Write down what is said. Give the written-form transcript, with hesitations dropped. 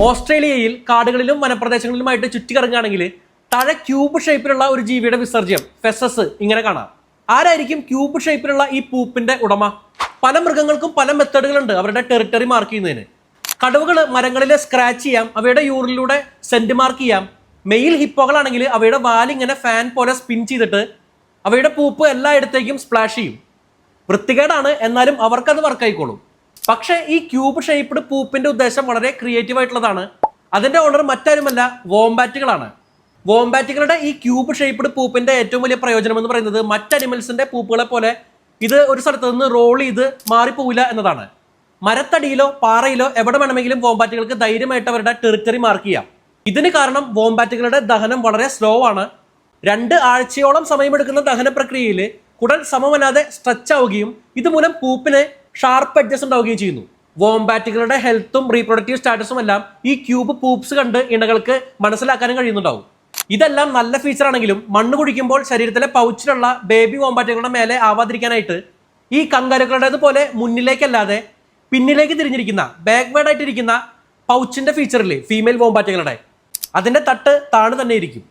ഓസ്ട്രേലിയയിൽ കാടുകളിലും വനപ്രദേശങ്ങളിലുമായിട്ട് ചുറ്റിക്കറങ്ങുകയാണെങ്കിൽ താഴെ ക്യൂബ് ഷേപ്പിലുള്ള ഒരു ജീവിയുടെ വിസർജ്യം ഫെസസ് ഇങ്ങനെ കാണാം. ആരായിരിക്കും ക്യൂബ് ഷേപ്പിലുള്ള ഈ പൂപ്പിന്റെ ഉടമ? പല മൃഗങ്ങൾക്കും പല മെത്തേഡുകളുണ്ട് അവരുടെ ടെറിട്ടറി മാർക്ക് ചെയ്യുന്നതിന്. കടുവകൾ മരങ്ങളിൽ സ്ക്രാച്ച് ചെയ്യാം, അവയുടെ യൂറിനിലൂടെ സെന്റ് മാർക്ക് ചെയ്യാം. മെയിൽ ഹിപ്പോകളാണെങ്കിൽ അവയുടെ വാലിങ്ങനെ ഫാൻ പോലെ സ്പിൻ ചെയ്തിട്ട് അവയുടെ പൂപ്പ് എല്ലായിടത്തേക്കും സ്പ്ലാഷ് ചെയ്യും. വൃത്തികേടാണ്, എന്നാലും അവർക്കത് വർക്കായിക്കോളും. പക്ഷേ ഈ ക്യൂബ് ഷേപ്പ്ഡ് പൂപ്പിന്റെ ഉദ്ദേശം വളരെ ക്രിയേറ്റീവ് ആയിട്ടുള്ളതാണ്. അതിന്റെ ഓണർ മറ്റാരുമല്ല, വോംബാറ്റുകളാണ്. വോംബാറ്റുകളുടെ ഈ ക്യൂബ് ഷേപ്പ്ഡ് പൂപ്പിന്റെ ഏറ്റവും വലിയ പ്രയോജനം എന്ന് പറയുന്നത് മറ്റ് അനിമൽസിന്റെ പൂപ്പുകളെ പോലെ ഇത് ഒരു സ്ഥലത്ത് നിന്ന് റോൾ ചെയ്ത് മാറിപ്പോവില്ല എന്നതാണ്. മരത്തടിയിലോ പാറയിലോ എവിടെ വേണമെങ്കിലും വോംബാറ്റുകൾക്ക് ധൈര്യമായിട്ട് അവരുടെ ടെറിട്ടറി മാർക്ക് ചെയ്യാം. ഇതിന് കാരണം വോംബാറ്റുകളുടെ ദഹനം വളരെ സ്ലോ ആണ്. 2 ആഴ്ചയോളം സമയമെടുക്കുന്ന ദഹന പ്രക്രിയയിൽ കുടൽ സമമല്ലാതെ സ്ട്രെച്ച് ആവുകയും ഇതുമൂലം പൂപ്പിന് ഷാർപ്പ് എഡ്ജസ് ഉണ്ടാവുകയും ചെയ്യുന്നു. വോംബാറ്റുകളുടെ ഹെൽത്തും റീപ്രൊഡക്റ്റീവ് സ്റ്റാറ്റസും എല്ലാം ഈ ക്യൂബ് പൂപ്സ് കണ്ട് ഇണകൾക്ക് മനസ്സിലാക്കാനും കഴിയുന്നുണ്ടാവും. ഇതെല്ലാം നല്ല ഫീച്ചർ ആണെങ്കിലും മണ്ണ് കുടിക്കുമ്പോൾ ശരീരത്തിലെ പൗച്ചിലുള്ള ബേബി വോംബാറ്റുകളുടെ മേലെ ആവാതിരിക്കാനായിട്ട് ഈ കങ്കാരുക്കളുടേതുപോലെ മുന്നിലേക്കല്ലാതെ പിന്നിലേക്ക് തിരിഞ്ഞിരിക്കുന്ന ബാക്ക്വേർഡ് ആയിട്ടിരിക്കുന്ന പൗച്ചിന്റെ ഫീച്ചറില്ലേ ഫീമെയിൽ വോംബാറ്റുകളുടെ, അതിന്റെ തട്ട് താണു തന്നെ ഇരിക്കും.